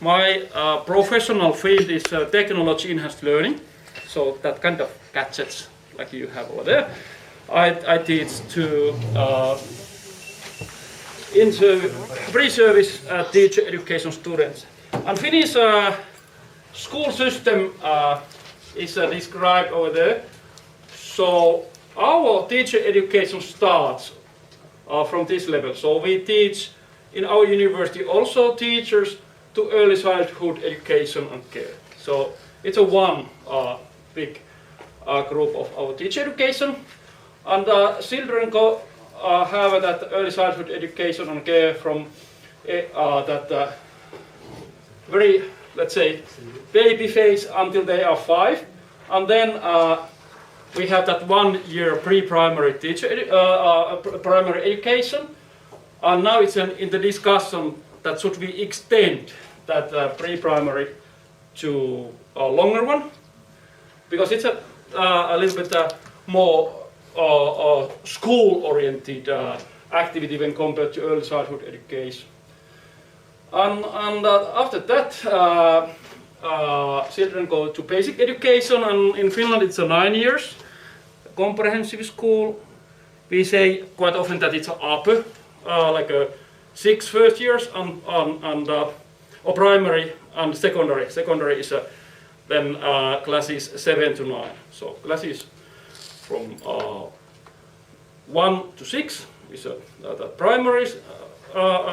My professional field is technology enhanced learning, so that kind of gadgets like you have over there. I teach to pre-service teacher education students. And Finnish school system is described over there. So our teacher education starts from this level. So we teach in our university also teachers to early childhood education and care. So it's a one big group of our teacher education. And children have that early childhood education and care from that very, let's say, baby phase until they are 5. And then we have that 1 year pre-primary primary education. And now it's in the discussion that should we extend that pre-primary to a longer one, because it's a little bit more school-oriented activity when compared to early childhood education. And after that, children go to basic education, and in Finland it's 9 years, comprehensive school. We say quite often that it's upper, like a 6 first years, or primary and secondary. Secondary is then classes 7 to 9. So classes from 1 to 6 is the primary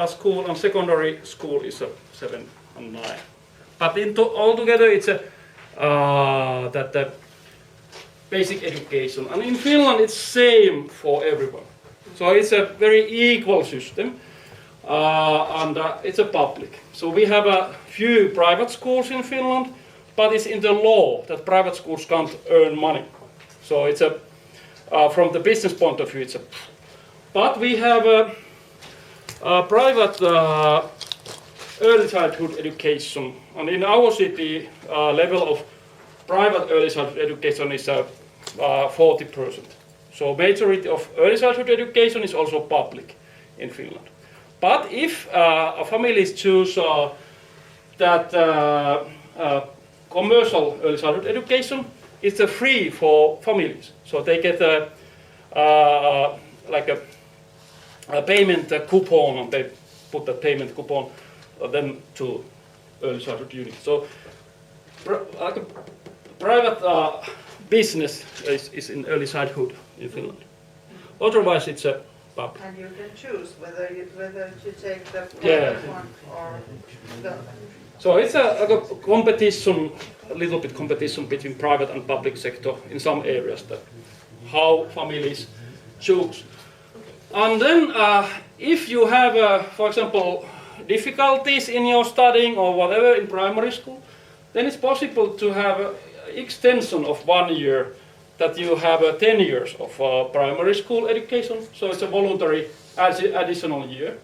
school, and secondary school is 7 and 9. But altogether it's that basic education. And in Finland it's same for everyone. So it's a very equal system, and it's a public. So we have a few private schools in Finland, but it's in the law that private schools can't earn money. So it's from the business point of view, but we have a private early childhood education, and in our city, level of private early childhood education is 40%. So majority of early childhood education is also public in Finland. But if families choose that commercial early childhood education, it's free for families. So they get like a payment coupon, and they put the payment coupon then to early childhood unit. So like a private business is in early childhood in Finland. Otherwise, it's a pub. And you can choose whether to take the private one or the. So it's a competition, a little bit competition between private and public sector in some areas, that how families choose. And then if you have, for example, difficulties in your studying or whatever in primary school, then it's possible to have an extension of 1 year, that you have 10 years of primary school education. So it's a voluntary additional year.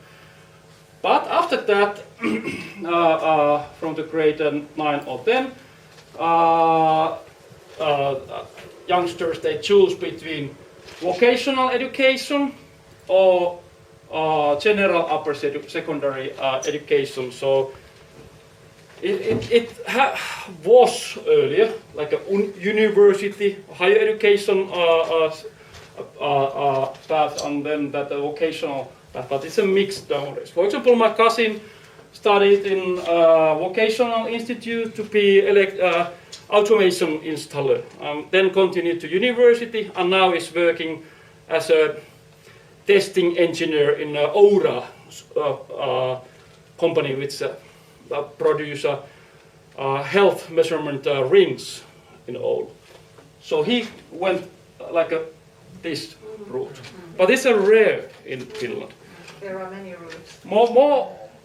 But after that, from the grade 9 or 10, youngsters, they choose between vocational education or general upper secondary education. So it was earlier like a university, higher education path, and then that vocational path, but it's a mix nowadays. For example, my cousin studied in vocational institute to be automation installer, then continued to university, and now is working as a testing engineer in Oulu company which produce health measurement rings in Oulu. So he went like this route, but it's a rare in Finland. There are many routes.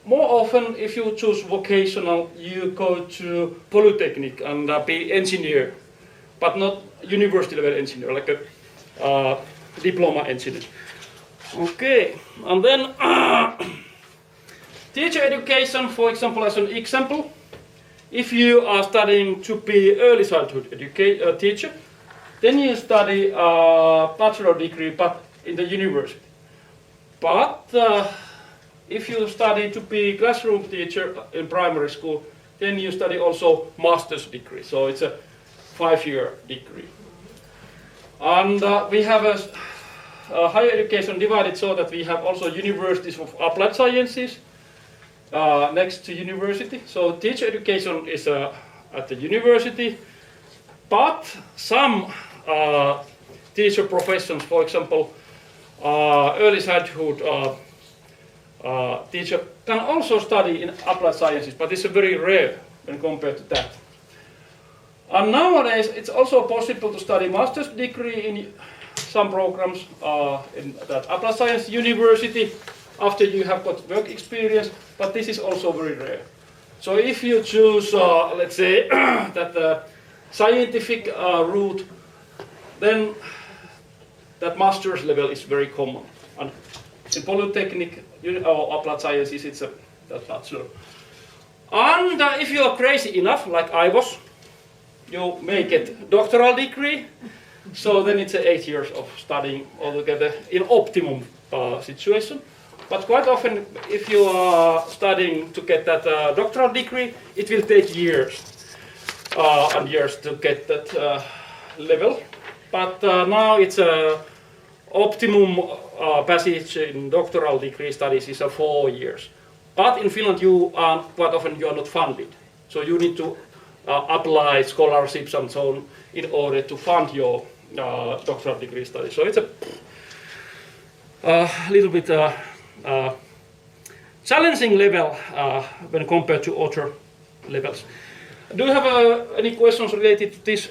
More often, if you choose vocational, you go to polytechnic and be engineer, but not university level engineer, like a diploma engineer. Okay, and then teacher education, for example, as an example, if you are studying to be early childhood teacher, then you study a bachelor degree, but in the university. But if you study to be classroom teacher in primary school, then you study also master's degree. So it's a 5-year degree. And we have a higher education divided so that we have also universities of applied sciences next to university. So teacher education is at the university, but some teacher professions, for example, early childhood teacher can also study in applied sciences, but it's very rare when compared to that. And nowadays it's also possible to study master's degree in some programs in that applied science university after you have got work experience, but this is also very rare. So if you choose, let's say, that scientific route, then that master's level is very common. And in polytechnic or applied sciences, that's not so. And if you are crazy enough, like I was, you may get doctoral degree. So then it's 8 years of studying altogether in optimum situation. But quite often, if you are studying to get that doctoral degree, it will take years and years to get that level. But now it's optimum passage in doctoral degree studies is 4 years. But in Finland, quite often you are not funded, so you need to apply scholarships and so on in order to fund your doctoral degree study. So it's a little bit challenging level when compared to other levels. Do you have any questions related to this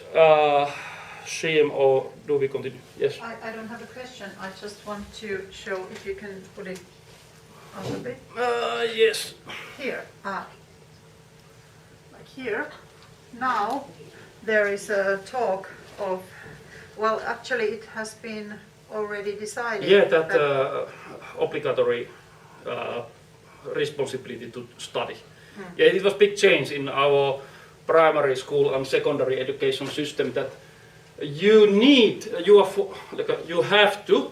CM, or do we continue? Yes. I don't have a question. I just want to show if you can put it on a bit. Yes. Here. Like here. Now there is a talk of, well, actually it has been already decided. Yeah, that obligatory responsibility to study. Yeah, it was big change in our primary school and secondary education system that you have to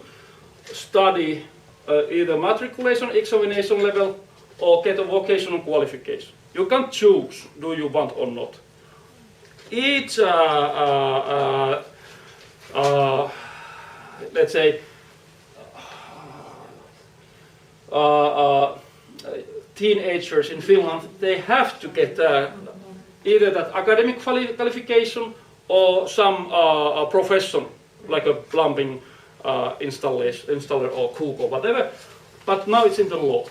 study either matriculation, examination level, or get a vocational qualification. You can't choose do you want or not. Each let's say teenagers in Finland, they have to get either that academic qualification or some profession, like a plumbing installer or cook or whatever. But now it's in the law.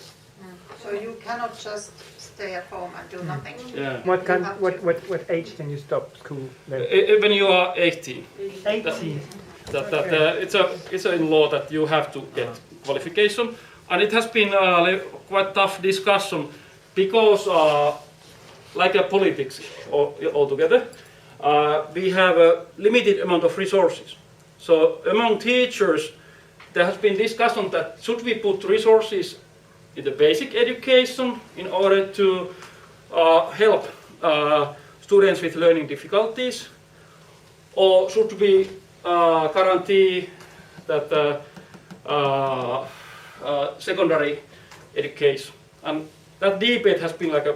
So you cannot just stay at home and do nothing. Yeah. What age can you stop school then? When you are 18. 18. It's in law that you have to get qualification, and it has been quite tough discussion because, like politics altogether, we have a limited amount of resources. So among teachers, there has been discussion that should we put resources in the basic education in order to help students with learning difficulties, or should we guarantee that secondary education? And that debate has been like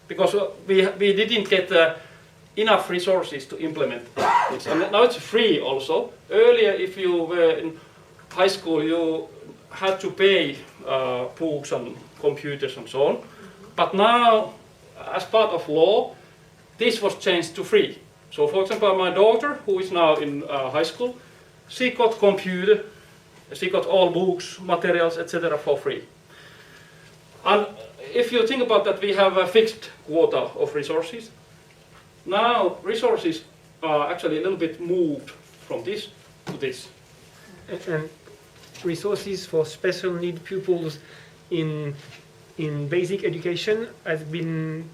because we didn't get enough resources to implement this. And now it's free also. Earlier, if you were in high school, you had to pay books and computers and so on. But now, as part of law, this was changed to free. So for example, my daughter, who is now in high school, she got computer, she got all books, materials, etc. for free. And if you think about that, we have a fixed quota of resources. Now resources are actually a little bit moved from this to this. And resources for special need pupils in basic education has been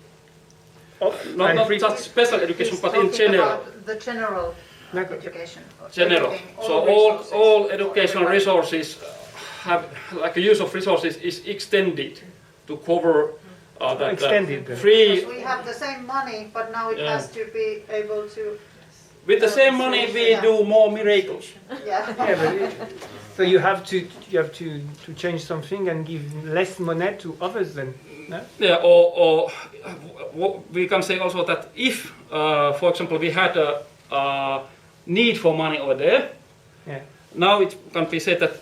not just special education, but in general. The general education. General. So all educational resources have, like the use of resources is extended to cover that extended free. Because we have the same money, but now it has to be able to. With the same money, we do more miracles. Yeah. Yeah, but so you have to change something and give less money to others then. No? Yeah, or we can say also that if, for example, we had a need for money over there, Yeah. now it can be said that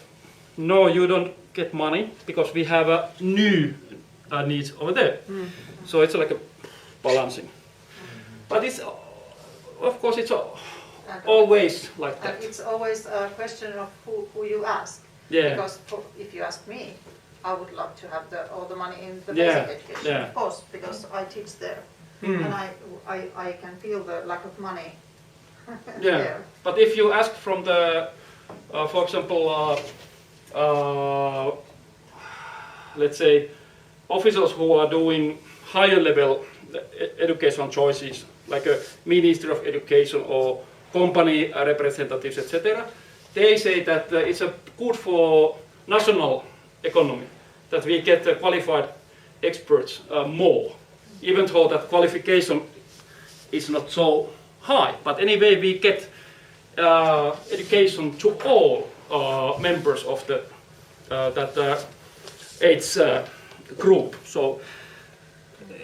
no, you don't get money because we have a new needs over there. So it's like a balancing. But it's, of course, it's always like that. And it's always a question of who you ask. Yeah. Because if you ask me, I would love to have all the money in the Yeah, basic education, yeah. of course, because I teach there. And I can feel the lack of money Yeah, there. but if you ask from the, for example, let's say, officials who are doing higher level education choices, like a Ministry of Education or company representatives, etc., they say that it's good for national economy that we get qualified experts more, even though that qualification is not so high. But anyway, we get education to all members of the that age group. So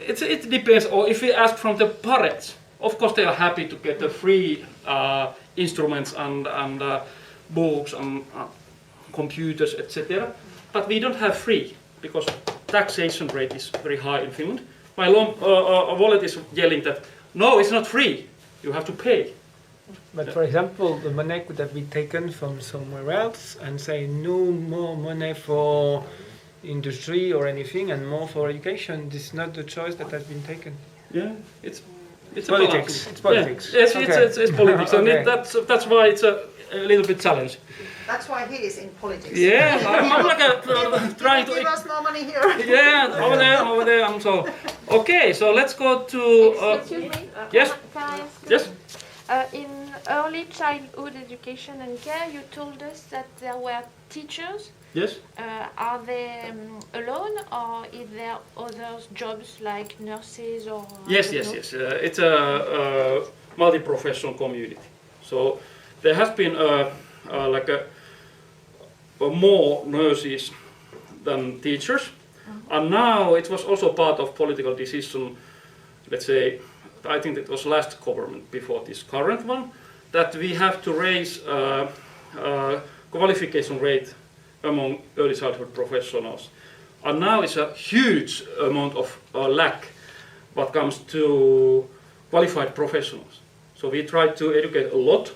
it depends. Or if we ask from the parents, of course they are happy to get the free instruments and books and computers, etc. But we don't have free because taxation rate is very high in Finland. My wallet is yelling that no, it's not free. You have to pay. But for example, the money could have been taken from somewhere else and say no more money for industry or anything and more for education. This is not the choice that has been taken. Yeah, it's Politics. A It's politics. Yeah. Yes, Okay. it's politics, and Okay. that's why it's a little bit challenging. That's why he is in politics. Yeah, I'm like trying to. Give us more money here. Yeah, over there. I'm so. Okay, so let's go to. Excuse me. Yes. Can I ask? Yes. In early childhood education and care, you told us that there were teachers. Yes. Are they alone, or is there other jobs like nurses or? Yes. It's a multi-professional community. So there has been like a more nurses than teachers, and now it was also part of political decision. Let's say, I think it was last government before this current one, that we have to raise qualification rate among early childhood professionals. And now it's a huge amount of lack what comes to qualified professionals. So we try to educate a lot,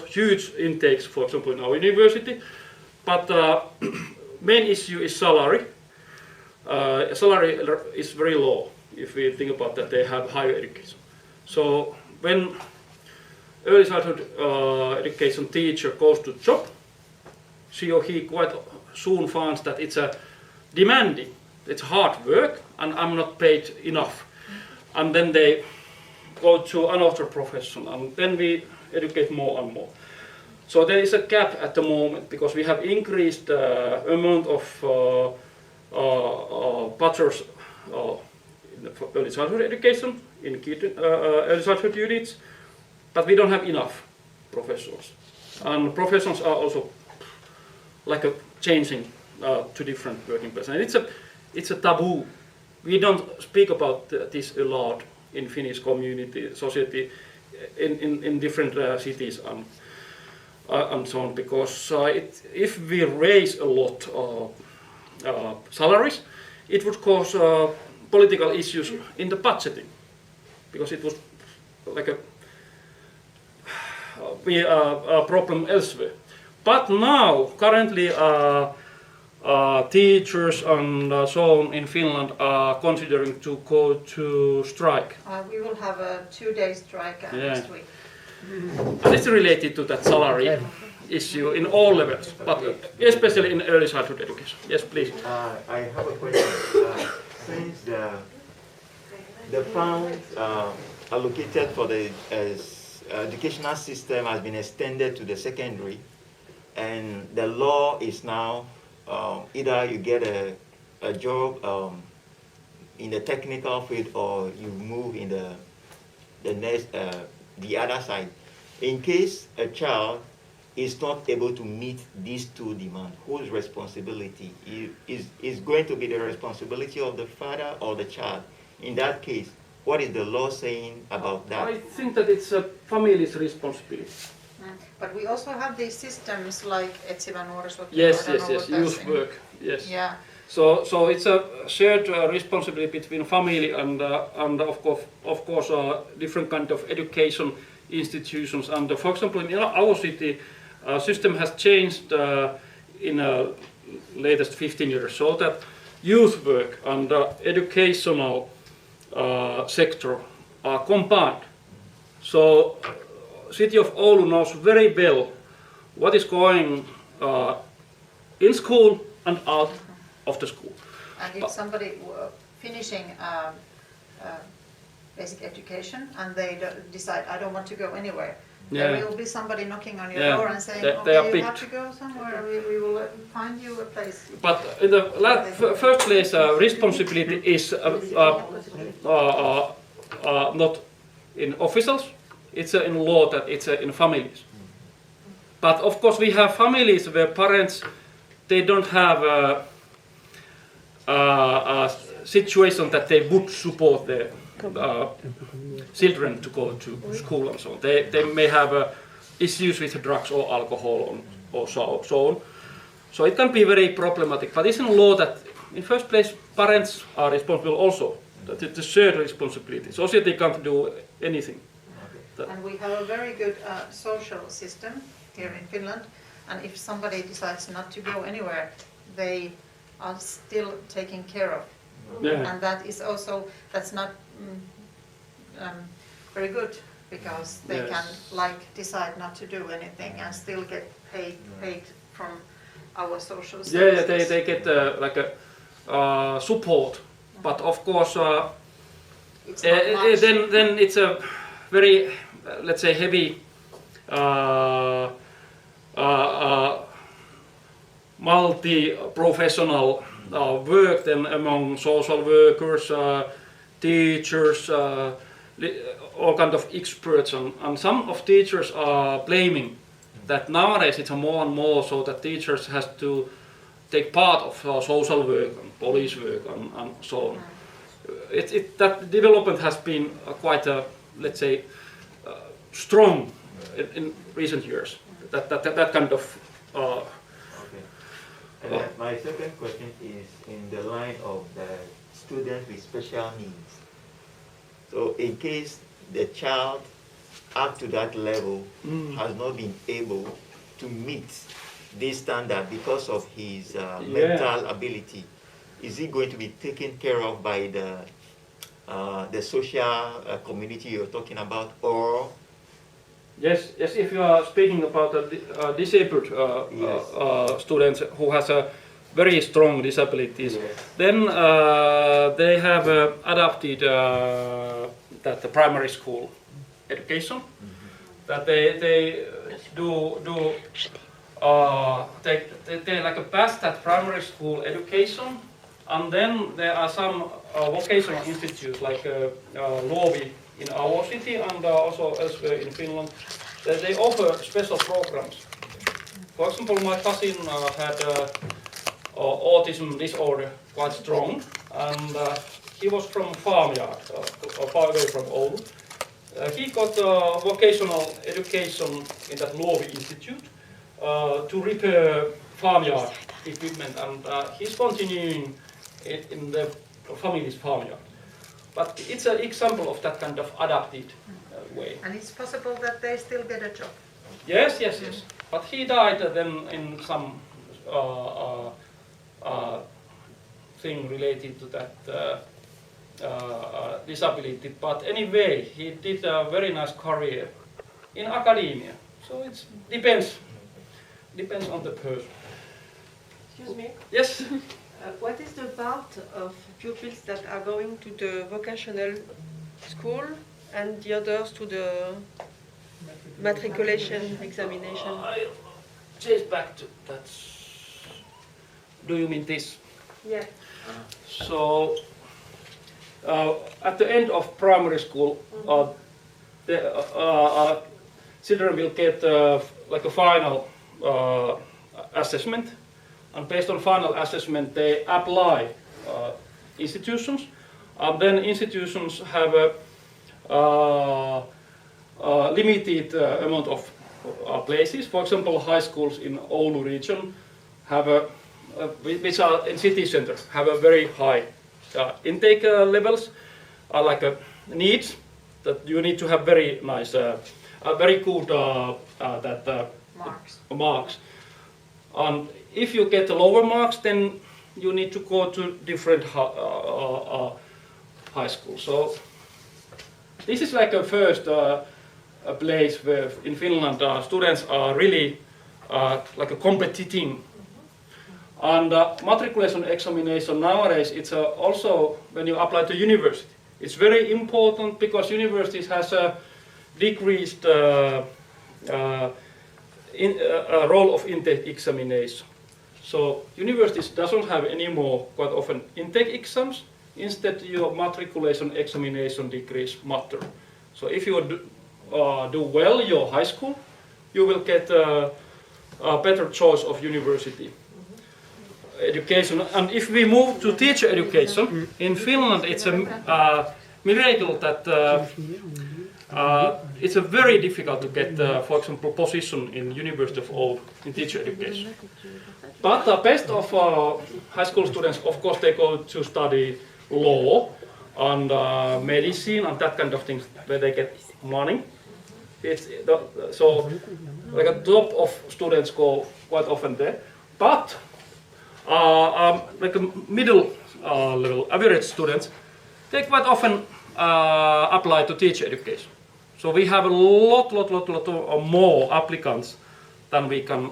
huge intakes, for example, in our university. But main issue is salary. Salary is very low if we think about that they have higher education. So when early childhood education teacher goes to job, she or he quite soon finds that it's a demanding, it's hard work, and I'm not paid enough. And then they go to another profession, and then we educate more and more. So there is a gap at the moment because we have increased amount of bachelors in early childhood education, in early childhood units, but we don't have enough professors. And professions are also like changing to different working places. And it's a taboo. We don't speak about this a lot in Finnish community, society, in different cities and so on, because if we raise a lot salaries, it would cause political issues in the budgeting, because it was like a problem elsewhere. But now, currently, teachers and so on in Finland are considering to go to strike. We will have a 2-day strike next week. And it's related to that salary issue in all levels, but especially in early childhood education. Yes, please. I have a question. Since the funds allocated for the educational system has been extended to the secondary, and the law is now either you get a job in the technical field or you move in the next the other side. In case a child is not able to meet these two demands, whose responsibility is going to be the responsibility of the father or the child? In that case, what is the law saying about that? I think that it's a family's responsibility. But we also have these systems like etsivä nuorisotyö. Yes, youth work. Yes. Yeah. So it's a shared responsibility between family and of course different kind of education institutions. And for example, in our city, system has changed in latest 15 years, so that youth work and educational sector are combined. So city of Oulu knows very well what is going in school and out of the school. And if somebody finishing basic education and they decide, I don't want to go anywhere, there will be somebody knocking on your door and saying, okay, you have to go somewhere, we will find you a place. But in the first place, responsibility is not in officials, it's in law, that it's in families. But of course we have families where parents, they don't have a situation that they would support their children to go to school and so on. They may have issues with drugs or alcohol or so on. So it can be very problematic. But it's in law that in first place parents are responsible also. That it's a shared responsibility. Society can't do anything. And we have a very good social system here in Finland. And if somebody decides not to go anywhere, they are still taken care of. Yeah. And that is also, that's not very good, because they can decide not to do anything and still get paid from our social services. Yeah, they get like a support, but of course it's not much. then it's a very let's say heavy multi-professional work then among social workers, teachers, all kind of experts, and some of teachers are blaming that nowadays it's more and more so that teachers has to take part of social work and police work and so on. That development has been quite let's say strong in recent years. That kind of. Okay. And my second question is in the line of the student with special needs. So in case the child up to that level has not been able to meet this standard because of his mental ability, is he going to be taken care of by the social community you're talking about, or? Yes. If you are speaking about disabled students who has a very strong disabilities, then they have adopted that the primary school education, that they do they like pass that primary school education, and then there are some vocational institutes like Lovi in our city and also elsewhere in Finland, that they offer special programs. For example, my cousin had autism disorder quite strong, and he was from farmyard, far away from Oulu. He got vocational education in that Lovi Institute to repair farmyard equipment, and he's continuing in the family's farmyard. But it's an example of that kind of adapted way. And it's possible that they still get a job. Yes. But he died then in some thing related to that disability. But anyway, he did a very nice career in academia. So it depends on the person. Excuse me. Yes. What is the part of pupils that are going to the vocational school and the others to the matriculation examination? I'll change back to that. Do you mean this? Yeah. So at the end of primary school, the children will get like a final assessment, and based on final assessment they apply institutions, and then institutions have a limited amount of places. For example, high schools in Oulu region have which are in city center, have a very high intake levels, like needs that you need to have very nice, very good marks. And if you get lower marks, then you need to go to different high school. So this is like a first a place where in Finland students are really like a competing. And matriculation examination nowadays, it's also when you apply to university. It's very important because universities has a decreased role of intake examination. So universities doesn't have anymore quite often intake exams. Instead, your matriculation examination degrees matter. So if you do well your high school, you will get a better choice of university education. And if we move to teacher education, in Finland it's a miracle that it's a very difficult to get, for example, position in University of Oulu in teacher education. But the best of high school students, of course, they go to study law and medicine and that kind of things where they get money. So like a top of students go quite often there. But like a middle level average students, they quite often apply to teacher education. So we have a lot more applicants than we can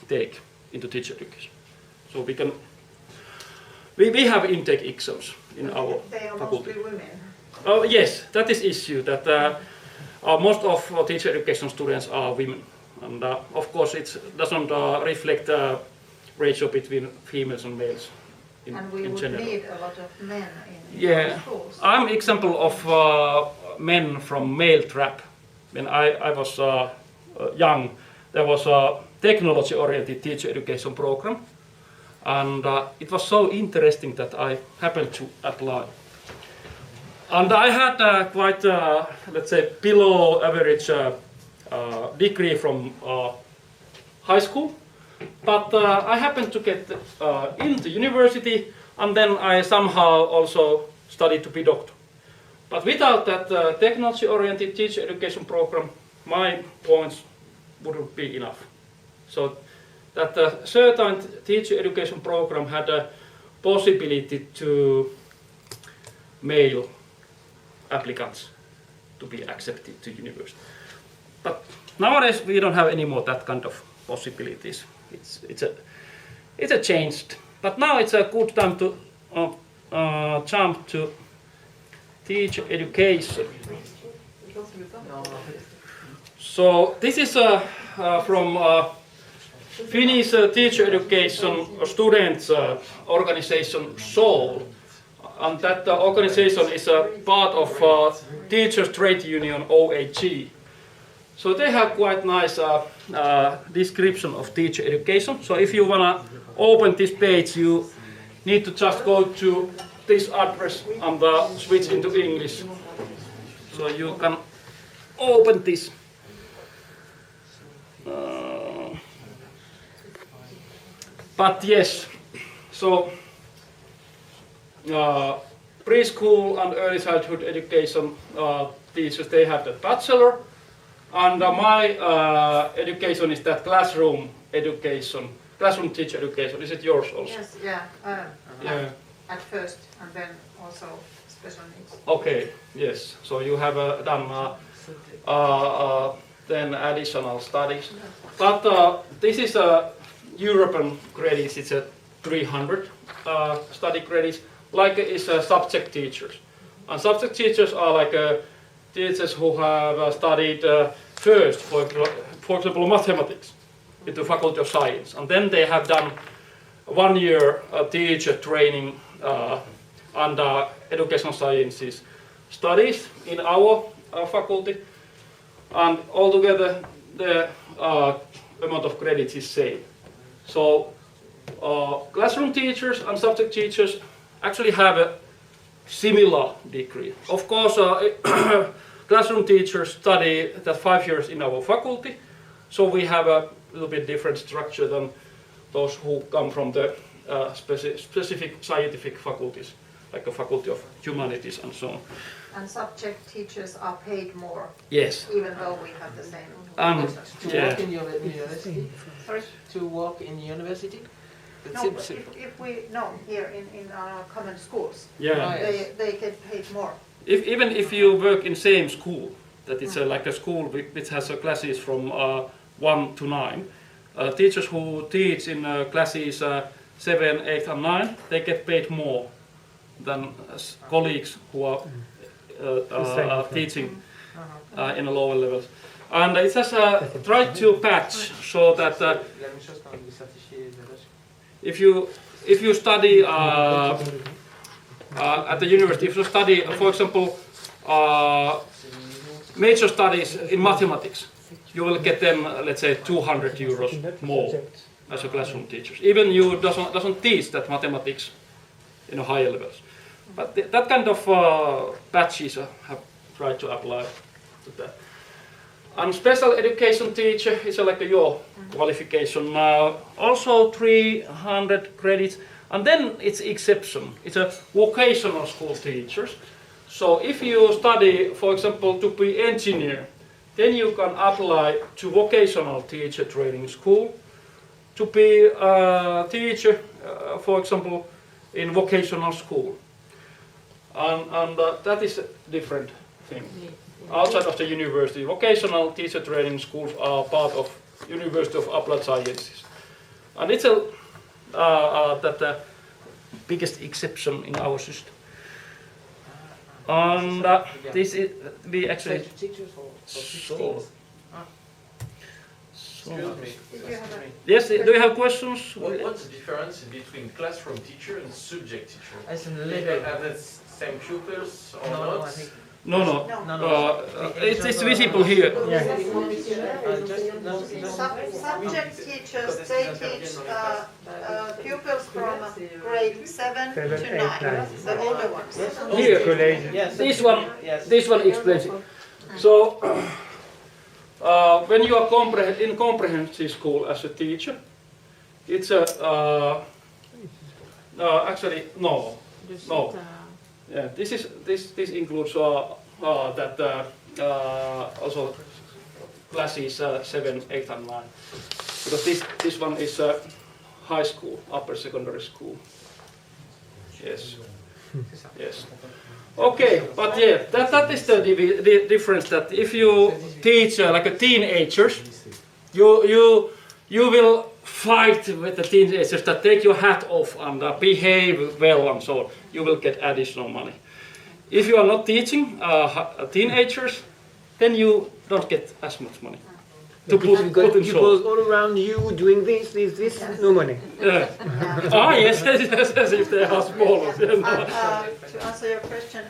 take into teacher education. So we have intake exams in our They are faculty. mostly women. Oh yes, that is issue that most of teacher education students are women, and of course it doesn't reflect ratio between females and males in general. Need a lot of men in our schools. I'm example of men from male trap. When I was young, there was a technology-oriented teacher education program, and it was so interesting that I happened to apply. And I had quite, let's say, below average degree from high school. But I happened to get into university, and then I somehow also studied to be doctor. But without that technology-oriented teacher education program, my points wouldn't be enough. So that certain teacher education program had a possibility to male applicants to be accepted to university. But nowadays we don't have any more that kind of possibilities. It's a changed. But now it's a good time to jump to teacher education. So this is from Finnish teacher education students organization SOUL, and that organization is a part of teachers trade union OAG. So they have quite nice description of teacher education. So if you wanna open this page, you need to just go to this address and switch into English. So you can open this. But yes, so preschool and early childhood education teachers, they have the bachelor, and my education is that classroom education, classroom teacher education. Is it yours also? Yes, at first, and then also special needs. Okay, yes. So you have done then additional studies. But this is a European credits. It's a 300 study credits. Like is subject teachers, and subject teachers are like teachers who have studied first, for example, mathematics in the Faculty of Science, and then they have done 1 year teacher training and educational sciences studies in our faculty. and altogether the amount of credits is same. So classroom teachers and subject teachers actually have a similar degree. Of course, classroom teachers study that 5 years in our faculty, so we have a little bit different structure than those who come from the specific scientific faculties, like a faculty of humanities and so on. And subject teachers are paid more, Yes. even though we have the same. To Yeah. work in university? Sorry? To work in university? No, but if we, no, here in our common schools, Yeah. they get paid more. Even if you work in same school, that it's like a school which has classes from 1 to 9, teachers who teach in classes 7, 8 and 9, they get paid more than colleagues who are teaching in a lower levels. And it has tried to patch so that if you study at the university, if you study, for example, major studies in mathematics, you will get them, let's say, 200 euros more as a classroom teacher. Even you doesn't teach that mathematics in a higher levels. But that kind of patches have tried to apply to that. And special education teacher is like your qualification. Also 300 credits. And then it's exception. It's a vocational school teachers. So if you study, for example, to be engineer, then you can apply to vocational teacher training school. To be a teacher, for example, in vocational school. And that is a different thing. Outside of the university, vocational teacher training schools are part of University of Applied Sciences. And it's the biggest exception in our system. And this is, we actually... So, Excuse me. yes, do you have questions? What's the difference between classroom teacher and subject teacher? As in They level. have the same pupils or No, not? I think. No. It's visible here. Subject teachers, they teach pupils from grade 7 to 9, the older ones. Here, Yes. this one explains it. So, when you are in comprehensive school as a teacher, it's a actually no. Yeah, this includes that also classes 7, 8, and 9, because this one is high school, upper secondary school. Yes. Yes. Okay, but yeah, that is the difference. That if you teach like a teenagers, you will fight with the teenagers that take your hat off and behave well and so on. You will get additional money. If you are not teaching teenagers, then you don't get as much money. To If you've got put in people short. all around you doing this, no money. Yeah. Yes, as if they are smaller. To answer your question,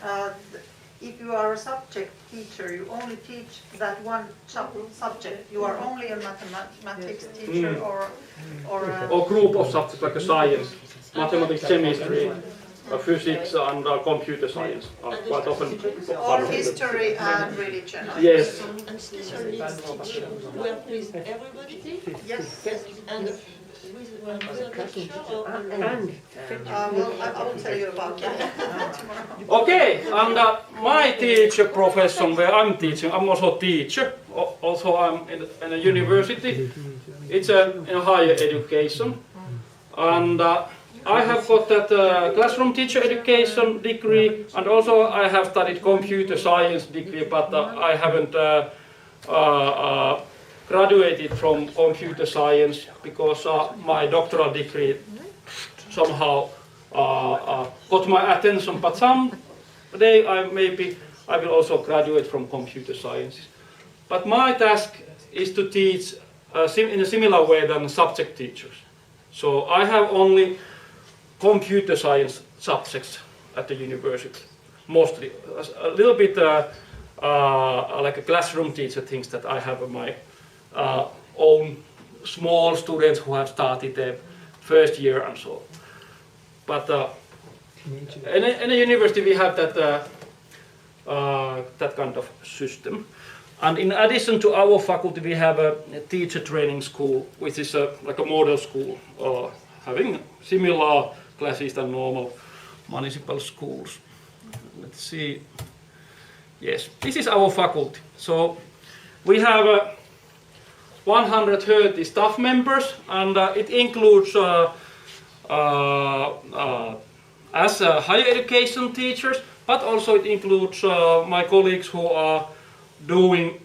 if you are a subject teacher, you only teach that one subject. You are only a mathematics teacher Or group of subjects like a science, mathematics, chemistry, physics and computer science are quite often. or history and religion. Yes. And special needs teaching work with everybody? Yes. And with other culture or Well, I will tell you about that tomorrow. Okay, and my teacher profession where I'm teaching, I'm also a teacher. Also, I'm in a university. It's in a higher education, and I have got that classroom teacher education degree, and also I have studied computer science degree, but I haven't graduated from computer science because my doctoral degree somehow got my attention. But someday I will also graduate from computer sciences. But my task is to teach in a similar way than subject teachers. So I have only computer science subjects at the university, mostly. A little bit like a classroom teacher thinks that I have my own small students who have started their first year and so on. But in a university we have that kind of system. And in addition to our faculty, we have a teacher training school, which is like a model school, having similar classes than normal municipal schools. Let's see. Yes, this is our faculty. So we have 130 staff members, and it includes as higher education teachers, but also it includes my colleagues who are doing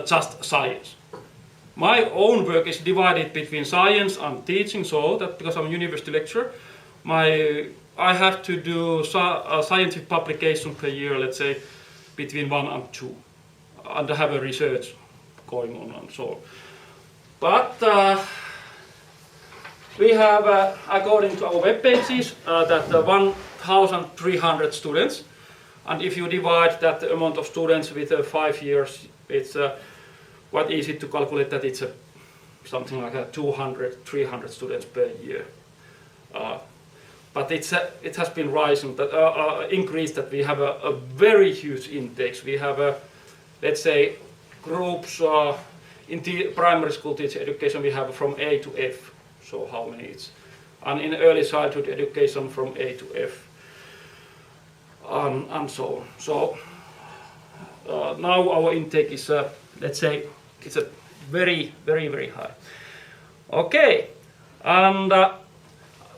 just science. My own work is divided between science and teaching, so that because I'm a university lecturer, I have to do scientific publication per year, let's say between 1 and 2, and I have a research going on and so on. But we have, according to our web pages, that 1,300 students. And if you divide that amount of students with 5 years, it's quite easy to calculate that it's something like 200, 300 students per year. But it has been rising, increased that we have a very huge intake. We have, let's say, groups in the primary school teacher education, we have from A to F, so how many it's. And in early childhood education from A to F. And so on. So now our intake is, let's say, it's a very, very, very high. Okay, and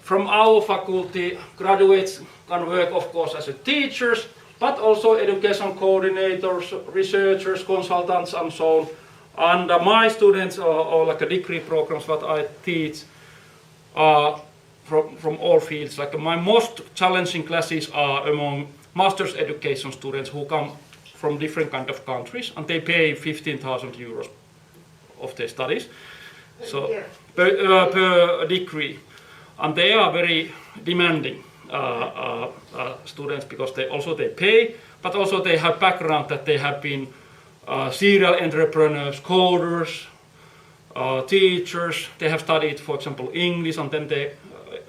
from our faculty, graduates can work, of course, as teachers, but also education coordinators, researchers, consultants, and so on. And my students, or like a degree programs, what I teach, from all fields. Like my most challenging classes are among master's education students who come from different kind of countries, and they pay 15,000 euros of their studies, so per degree, and they are very demanding students because they pay, but also they have background that they have been serial entrepreneurs, coders, teachers. They have studied, for example, English, and then they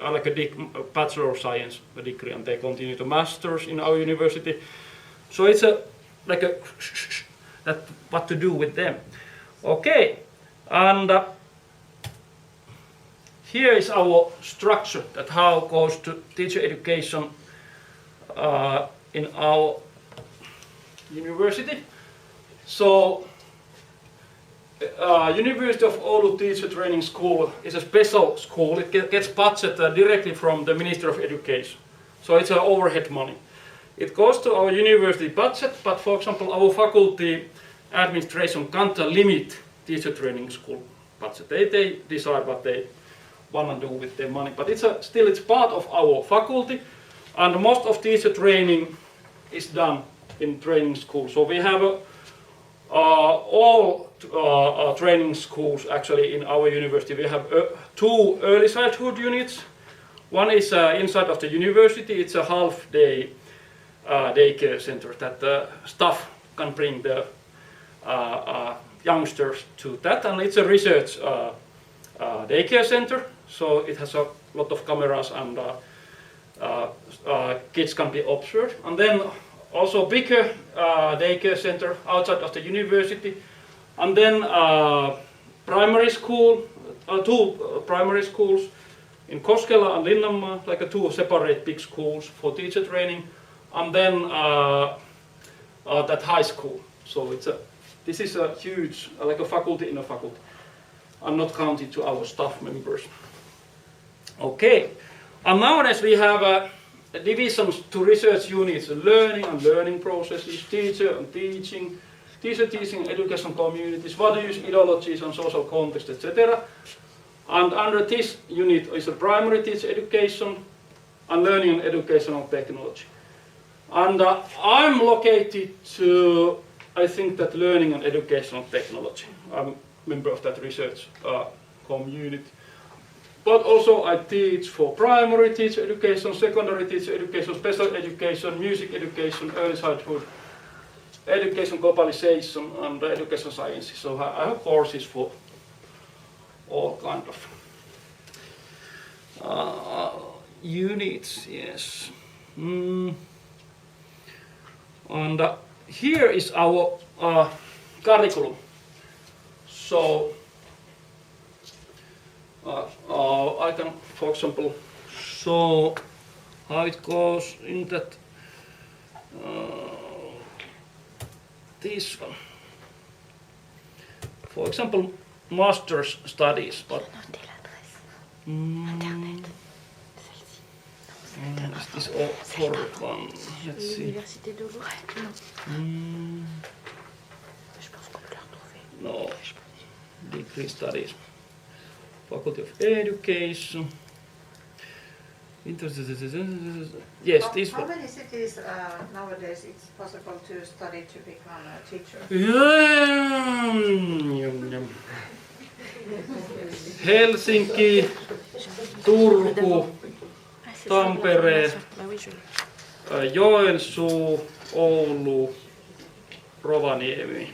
are like a Bachelor of Science degree, and they continue to masters in our university. So it's that what to do with them. Okay, and here is our structure, that how goes to teacher education in our university. So University of Oulu Teacher Training School is a special school. It gets budget directly from the Ministry of Education. So it's overhead money. It goes to our university budget, but for example, our faculty administration can't limit teacher training school budget. They decide what they want to do with their money, but still it's part of our faculty, and most of teacher training is done in training school. So we have all training schools actually in our university. We have 2 early childhood units. One is inside of the university. It's a half-day daycare center that the staff can bring the youngsters to that, and it's a research daycare center. So it has a lot of cameras, and kids can be observed. And then also bigger daycare center outside of the university, and then primary school, 2 primary schools in Koskela and Linnanmaa, like 2 separate big schools for teacher training, and then that high school. So this is a huge, like a faculty in a faculty, and not counted to our staff members. Okay, and nowadays we have divisions to research units: learning and learning processes, teacher and teaching, teacher teaching, education communities, values, ideologies, and social context, etc. And under this unit is a primary teacher education and learning and educational technology. And I'm located to, I think, that learning and educational technology. I'm a member of that research community. But also I teach for primary teacher education, secondary teacher education, special education, music education, early childhood education globalization and education sciences. So I have courses for all kind of units, yes. And here is our curriculum. So I can, for example, show how it goes in that this one. For example, master's studies. But is this all forward one? Let's see. No, degree studies. Faculty of Education. Yes, this How one. many cities nowadays it's possible to study to become a teacher? Helsinki, Turku, Tampere, Joensuu, Oulu, Rovaniemi.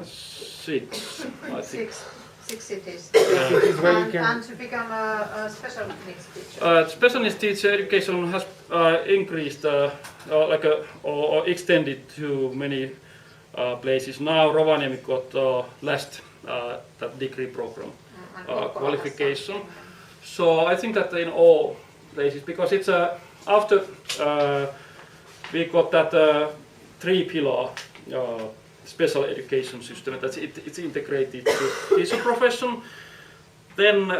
Six, I think. Six cities. Cities where you can. And to become a special needs teacher. Special needs teacher education has increased, or extended to many places. Now Rovaniemi got last that degree program qualification. So I think that in all places, because it's after we got that three-pillar special education system, that it's integrated to teaching profession, then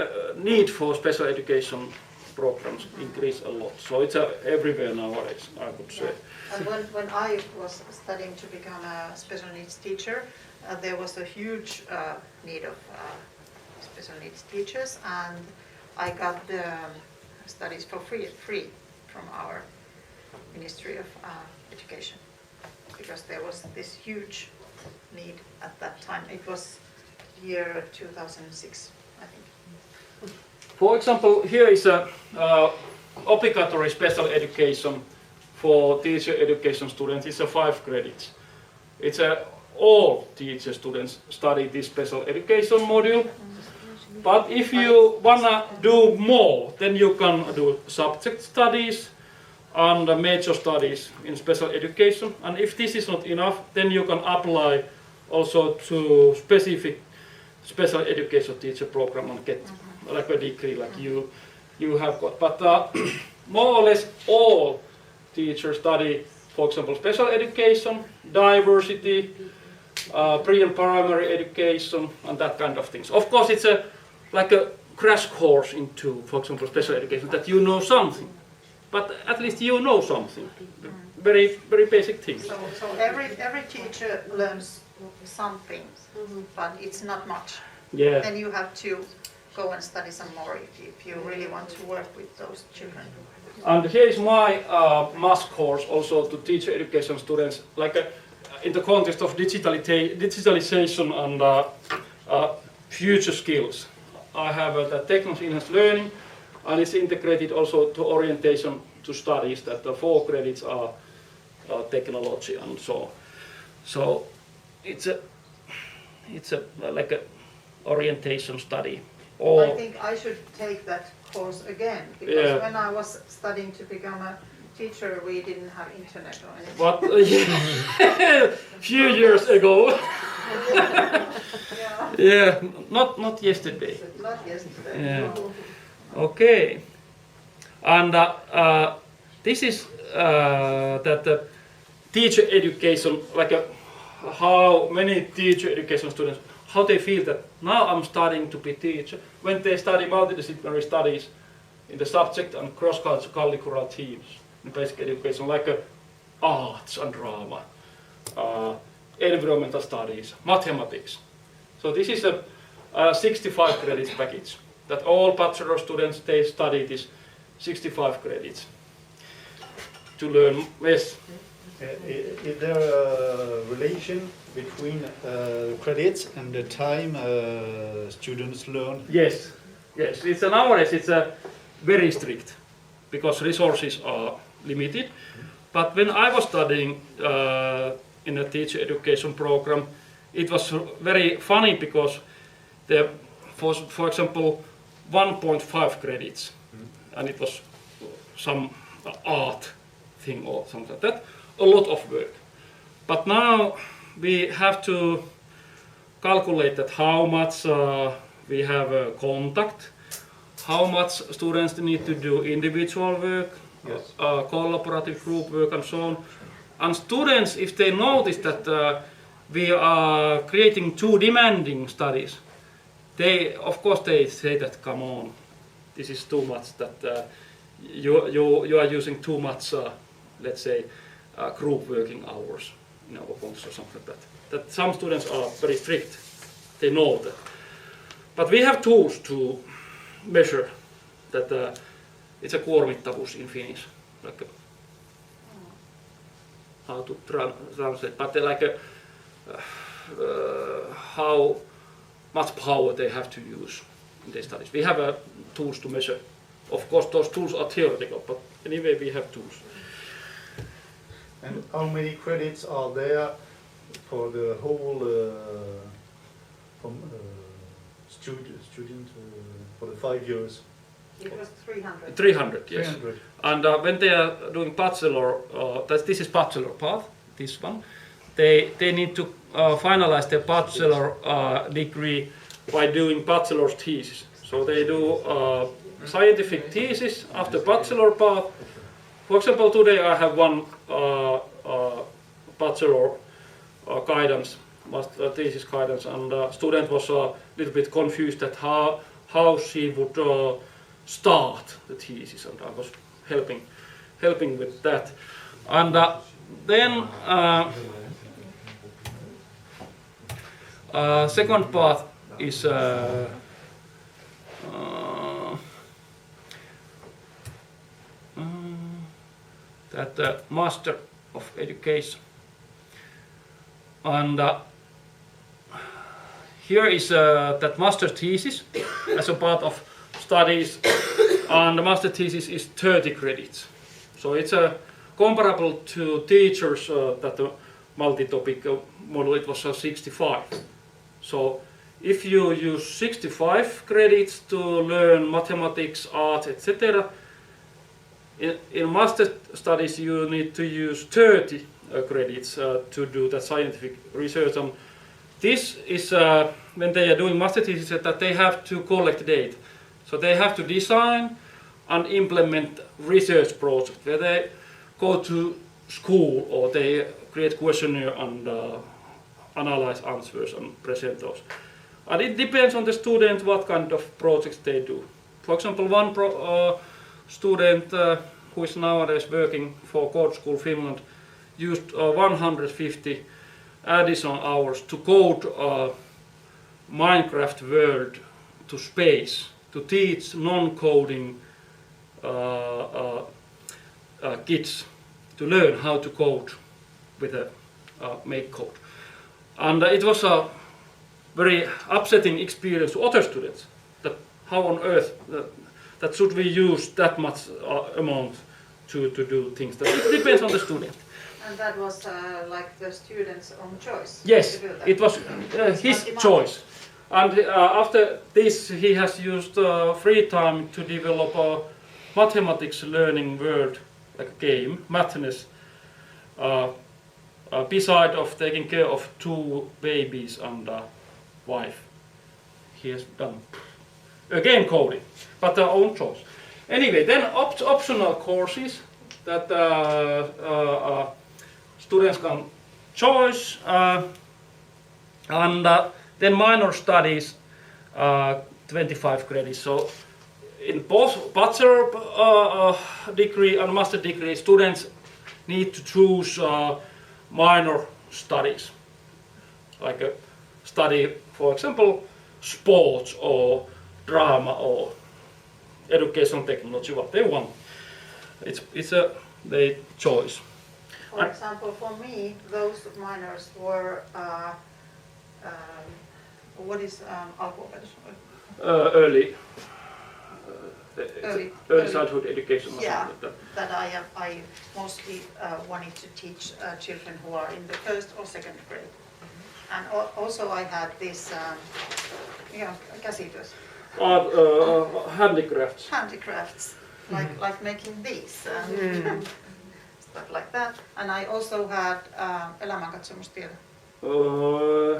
need for special education programs increase a lot. So it's everywhere nowadays, I would say. And when I was studying to become a special needs teacher, there was a huge need of special needs teachers, and I got the studies for free from our Ministry of Education, because there was this huge need at that time. It was year 2006, I think. For example, here is a obligatory special education for teacher education students. It's a 5 credits. It's all teacher students study this special education module. But if you wanna do more, then you can do subject studies and major studies in special education. And if this is not enough, then you can apply also to specific special education teacher program and get like a degree like you have got. But more or less all teachers study, for example, special education, diversity, pre and primary education, and that kind of things. Of course, it's like a crash course into, for example, special education, that you know something. But at least you know something. Very, very basic things. So every teacher learns something, but it's not much. Yeah. Then you have to go and study some more if you really want to work with those children. And here is my mass course also to teacher education students, like in the context of digitalization and future skills. I have the Technologist enhanced learning, and it's integrated also to orientation to studies, that the 4 credits are technology and so on. So it's a like a orientation study. I think I should take that course again, because when I was studying to become a teacher, we didn't have internet or anything. But few years ago. Yeah, not yesterday. Not yesterday. Yeah. Okay. And this is that teacher education, like how many teacher education students, how they feel that now I'm starting to be teacher, when they study multidisciplinary studies in the subject and cross-cultural teams in basic education, like arts and drama, environmental studies, mathematics. So this is a 65 credits package, that all bachelor students, they study this 65 credits to learn. Yes. Is there a relation between credits and the time students learn? Yes, yes. It's nowadays it's very strict because resources are limited. But when I was studying in a teacher education program, it was very funny because there was, for example, 1.5 credits, and it was some art thing or something like that, a lot of work. But now we have to calculate that how much we have contact, how much students need to do individual work, Yes. collaborative group work and so on. And students, if they notice that we are creating too demanding studies, they, of course, they say that, come on, this is too much, that you are using too much, let's say, group working hours in our course or something like that. That some students are very strict, they know that. But we have tools to measure that it's a kuormittavuus in Finnish, like how to translate, but like how much power they have to use in their studies. We have tools to measure. Of course, those tools are theoretical, but anyway, we have tools. And how many credits are there for the whole student for the 5 years? It was 300. 300, yes. 300. And when they are doing bachelor, this is bachelor part, this one, they need to finalize their bachelor degree by doing bachelor's thesis. So they do scientific thesis after bachelor part. For example, today I have one bachelor guidance, thesis guidance, and the student was a little bit confused at how she would start the thesis, and I was helping with that. And then second part is that Master of Education. And here is that master thesis as a part of studies, and the master thesis is 30 credits. So it's comparable to teachers that the multi-topic model, it was 65. So if you use 65 credits to learn mathematics, art, etc., in master studies you need to use 30 credits to do the scientific research. And this is when they are doing master thesis, that they have to collect data. So they have to design and implement research project where they go to school or they create questionnaire and analyze answers and present those. And it depends on the student what kind of projects they do. For example, one student who is nowadays working for Code School Finland used 150 additional hours to code Minecraft world to space, to teach non-coding kids to learn how to code with a make code. And it was a very upsetting experience to other students, that how on earth that should we use that much amount to do things. That it depends on the student. And that was like the student's own choice? Yes, to do that. it was his choice. And after this he has used free time to develop a mathematics learning world, like a game, Madness, beside of taking care of 2 babies and a wife. He has done again coding, but their own choice. Anyway, then optional courses that students can choose, and then minor studies, 25 credits. So in both bachelor degree and master degree, students need to choose minor studies, like a study, for example, sports or drama or education technology, what they want. It's a their choice. For example, for me, those minors were what is alphabet? Early early childhood education or Yeah, something like that. that I mostly wanted to teach children who are in the first or second grade. And also I had this, käsityös, Handicrafts. handicrafts, like making these and stuff like that. And I also had elämänkatsomustiede,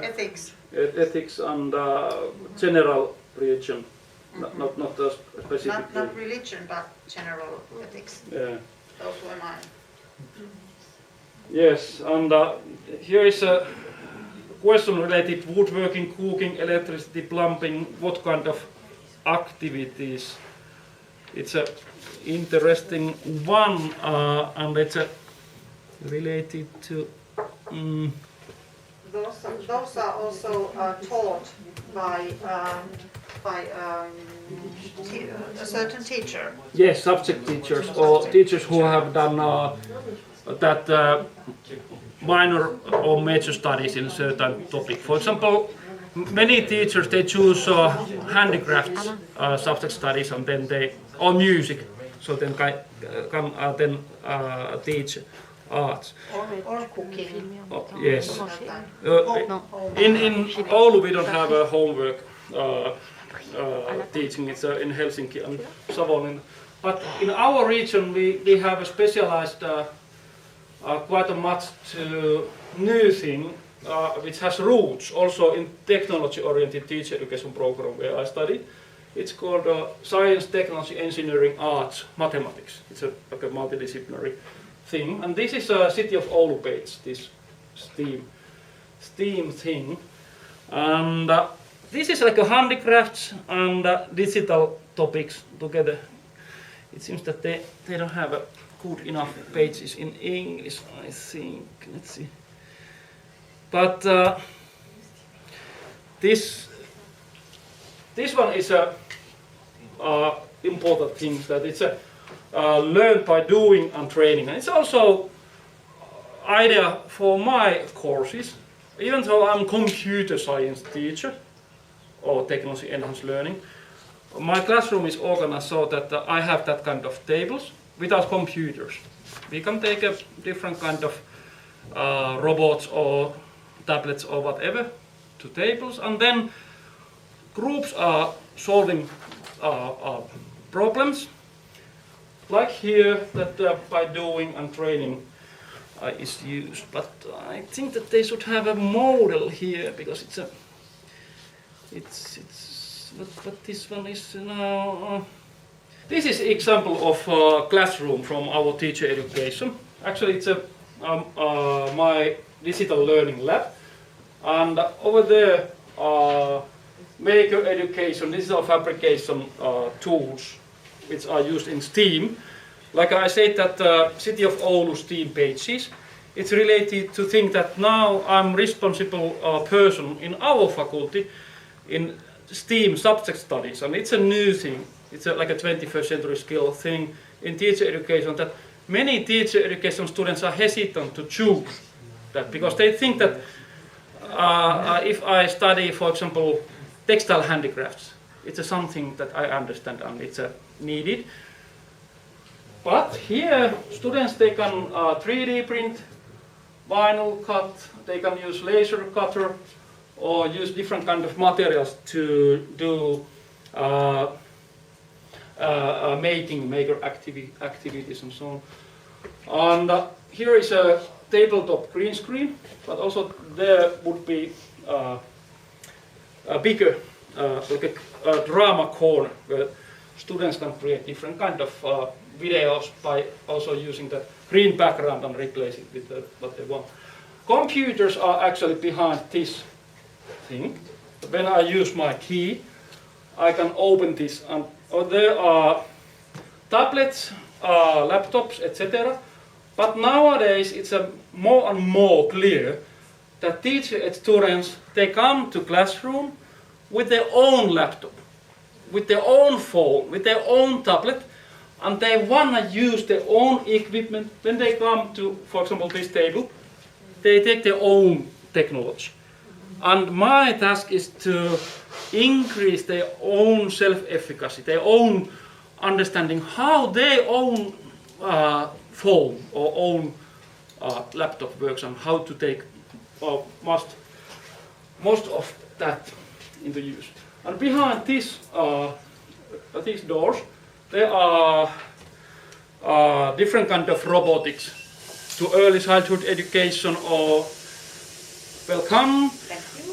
ethics. Ethics and general religion, not specific. Not religion, but general ethics. Yeah. Those were mine. Yes, and here is a question related woodworking, cooking, electricity, plumbing, what kind of activities. It's a interesting one, and it's related to. Those are also taught by a certain teacher. Yes, subject teachers or teachers who have done that minor or major studies in a certain topic. For example, many teachers they choose handicrafts subject studies and then or music, so then can teach arts. Or cooking. Yes. In Oulu we don't have a homework teaching. It's in Helsinki and Savonlinna. But in our region we have a specialized quite a much to new thing which has roots also in technology-oriented teacher education program where I studied. It's called Science, Technology, Engineering, Arts, Mathematics. It's like a multidisciplinary thing. And this is a City of Oulu page, this STEAM thing. And this is like a handicrafts and digital topics together. It seems that they don't have good enough pages in English, I think. Let's see. But this one is a important thing, that it's a learn by doing and training. And it's also idea for my courses. Even though I'm computer science teacher or technology enhanced learning, my classroom is organized so that I have that kind of tables without computers. We can take a different kind of robots or tablets or whatever to tables, and then groups are solving problems. Like here, that by doing and training is used. But I think that they should have a model here because but this one is now. This is example of classroom from our teacher education. Actually, it's my digital learning lab, and over there, maker education, digital fabrication tools, which are used in STEAM. Like I said, that City of Oulu STEAM pages, it's related to think that now I'm responsible person in our faculty in STEAM subject studies, and it's a new thing. It's like a 21st century skill thing in teacher education that many teacher education students are hesitant to choose that because they think that if I study, for example, textile handicrafts, it's something that I understand and it's needed. But here, students, they can 3D print, vinyl cut, they can use laser cutter, or use different kind of materials to do maker activities and so on. And here is a tabletop green screen, but also there would be a bigger, like a drama corner where students can create different kind of videos by also using the green background and replace it with what they want. Computers are actually behind this thing. When I use my key, I can open this, and there are tablets, laptops, etc. But nowadays it's more and more clear that teachers and students, they come to classroom with their own laptop, with their own phone, with their own tablet, and they want to use their own equipment. When they come to, for example, this table, they take their own technology. And my task is to increase their own self-efficacy, their own understanding how their own phone or own laptop works and how to take most of that into use. And behind these doors, there are different kind of robotics to early childhood education or welcome,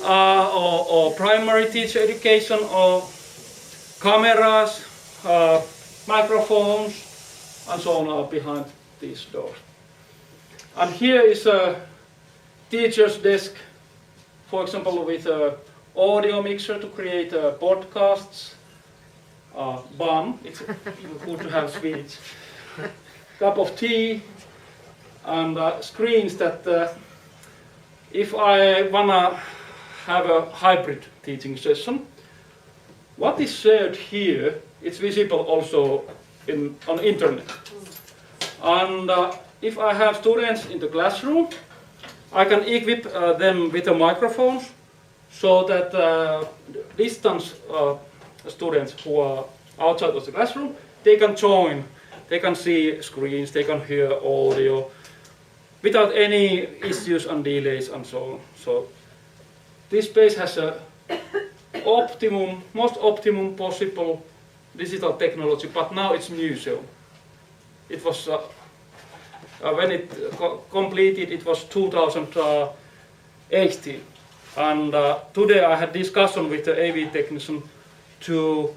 or primary teacher education, or cameras, microphones, and so on are behind these doors. And here is a teacher's desk, for example, with an audio mixer to create podcasts, bun, it's good to have sweets, cup of tea, and screens that if I wanna have a hybrid teaching session, what is shared here, it's visible also on internet. And if I have students in the classroom, I can equip them with a microphone so that distance students who are outside of the classroom, they can join, they can see screens, they can hear audio without any issues and delays and so on. So this space has a most optimum possible digital technology, but now it's museum. It was when it completed, it was 2018, and today I had discussion with the AV technician to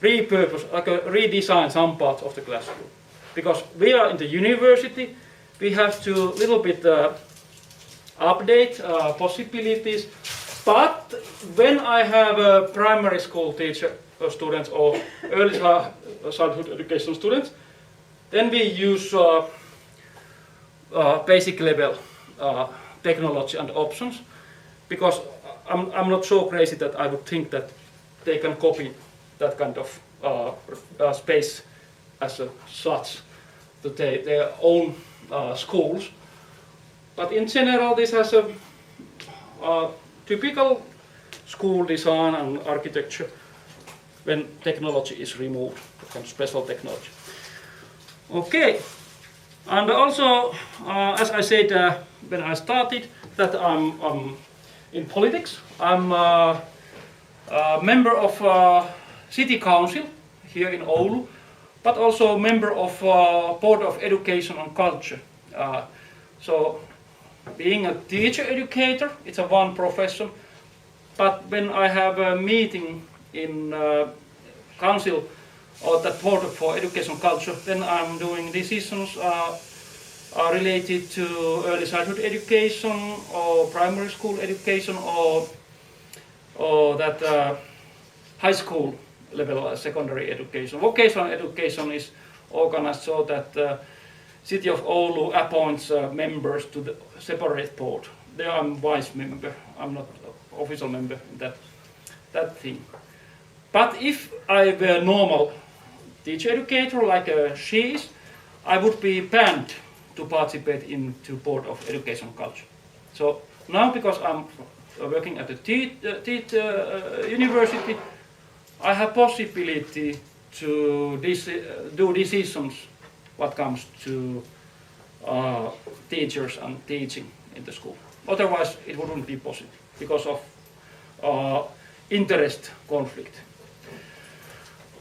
repurpose, redesign some parts of the classroom, because we are in the university. We have to little bit update possibilities. But when I have a primary school teacher students or early childhood education students, then we use basic level technology and options, because I'm not so crazy that I would think that they can copy that kind of space as such to their own schools. But in general, this has a typical school design and architecture when technology is removed, kind of special technology. Okay, and also, as I said when I started, that I'm in politics. I'm a member of City Council here in Oulu, but also a member of Board of Education and Culture. So, being a teacher educator, it's a one profession, but when I have a meeting in council or the Board for Education and Culture, then I'm doing decisions related to early childhood education or primary school education or that high school level secondary education. Vocational education is organized so that City of Oulu appoints members to the separate board. There I'm vice member. I'm not official member in that thing. But if I were normal teacher educator like she is, I would be banned to participate into Board of Education and Culture. So now, because I'm working at the university, I have possibility to do decisions what comes to teachers and teaching in the school. Otherwise, it wouldn't be possible because of interest conflict.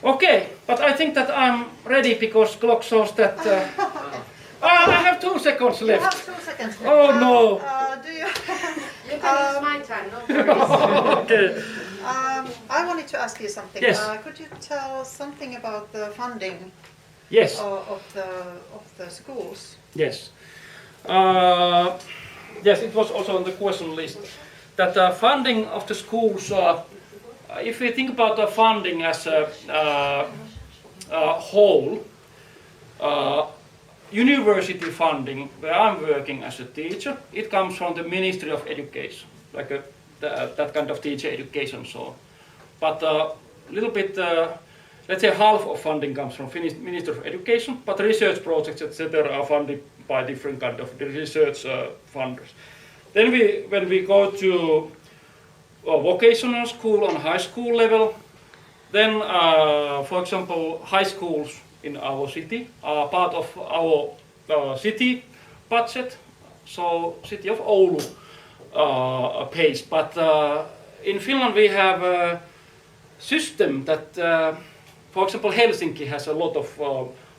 Okay, but I think that I'm ready because clock shows that I have 2 seconds left. You have 2 seconds left. Oh no! Do you? You can use my time, no worries. Okay. I wanted to ask you something. Yes. Could you tell something about the funding Yes. of the schools? Yes. Yes, it was also on the question list. That funding of the schools, if we think about the funding as a whole, university funding, where I'm working as a teacher, it comes from the Ministry of Education, like that kind of teacher education. So, but a little bit, let's say half of funding comes from Finnish Ministry of Education, but research projects, etc., are funded by different kind of research funders. Then when we go to vocational school and high school level, Then, for example, high schools in our city are part of our city budget. So, city of Oulu pays. But in Finland we have a system that, for example, Helsinki has a lot of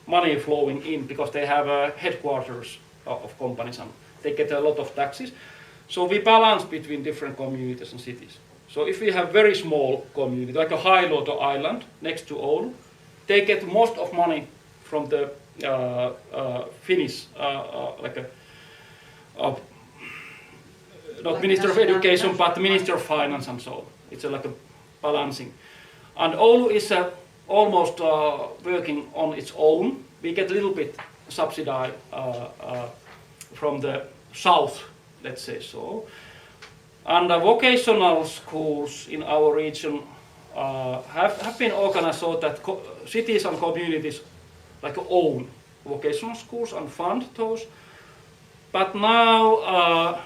money flowing in because they have headquarters of companies and they get a lot of taxes. So we balance between different communities and cities. So if we have very small community, like a Hailuoto island next to Oulu, they get most of money from the Finnish, not Minister of Education, but Minister of Finance and so on. It's like a balancing. And Oulu is almost working on its own. We get a little bit subsidized from the south, let's say so. And vocational schools in our region have been organized so that cities and communities like own vocational schools and fund those. But now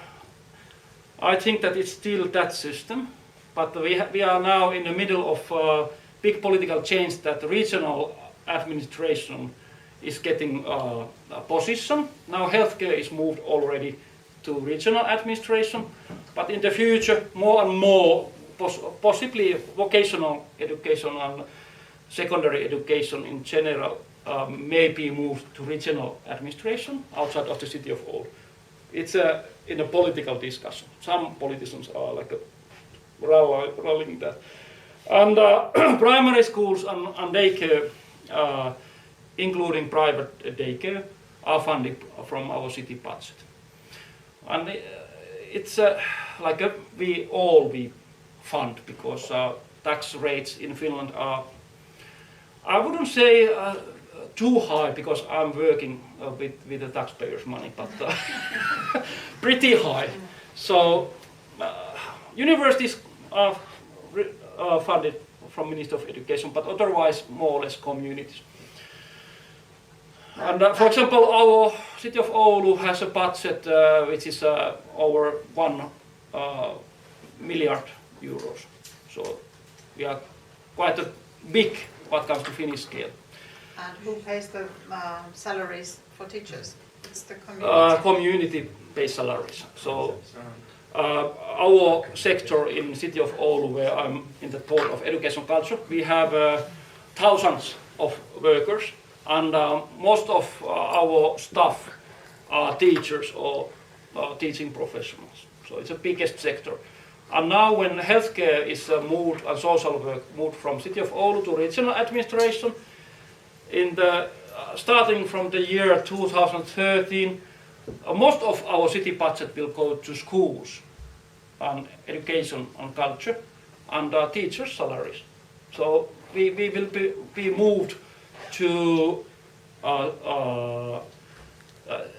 I think that it's still that system. But we are now in the middle of big political change that the regional administration is getting a position. Now healthcare is moved already to regional administration, but in the future more and more possibly vocational education and secondary education in general may be moved to regional administration outside of the city of Oulu. It's in a political discussion. Some politicians are like rallying that. And primary schools and daycare, including private daycare, are funded from our city budget. And it's like we fund because tax rates in Finland are, I wouldn't say too high because I'm working with the taxpayers' money, but pretty high. So universities are funded from Ministry of Education, but otherwise more or less communities. And for example, our city of Oulu has a budget which is over 1 milliard euros. So we are quite big what comes to Finnish scale. And who pays the salaries for teachers? It's the community. Community-based salaries. So our sector in city of Oulu, where I'm in the board of education culture, we have thousands of workers. And most of our staff are teachers or teaching professionals. So it's the biggest sector. And now when healthcare is moved and social work moved from city of Oulu to regional administration, in the starting from the year 2013, most of our city budget will go to schools and education and culture and teachers' salaries. So we will be moved to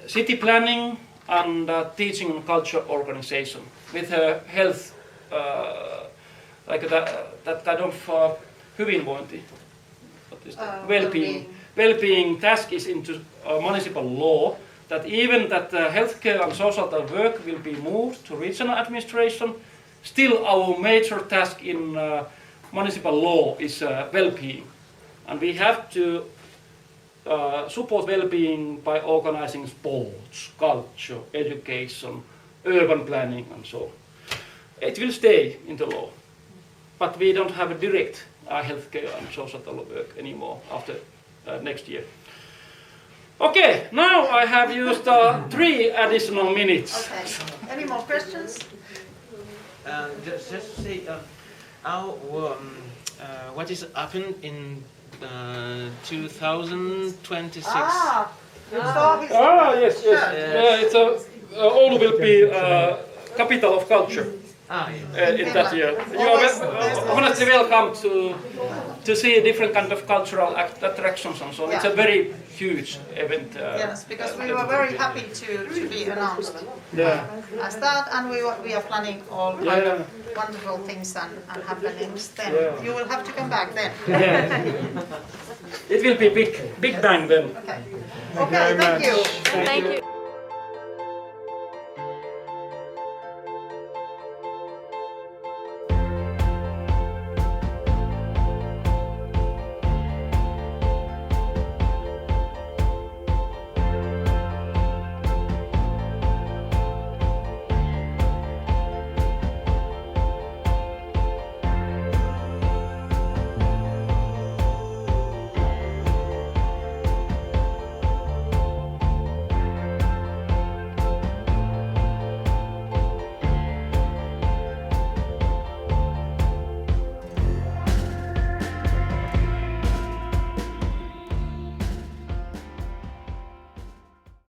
city planning and teaching and culture organization with a health, like that kind of hyvinvointi, well-being task is into municipal law, that even that healthcare and social work will be moved to regional administration, still our major task in municipal law is well-being. And we have to support well-being by organizing sports, culture, education, urban planning and so on. It will stay in the law, but we don't have a direct healthcare and social work anymore after next year. Okay, now I have used 3 additional minutes. Okay. Any more questions? Just to say, what is happened in 2026? Yes. It's Oulu will be capital of culture. In that year. You are honestly welcome to see different kind of cultural attractions and so on. Yeah. It's a very huge event. Yes, because we were very happy to be announced as that, and we are planning all kind of wonderful things and happenings then. Yeah. You will have to come back then. Yeah. It will be big bang then. Okay, thank you. Thank you.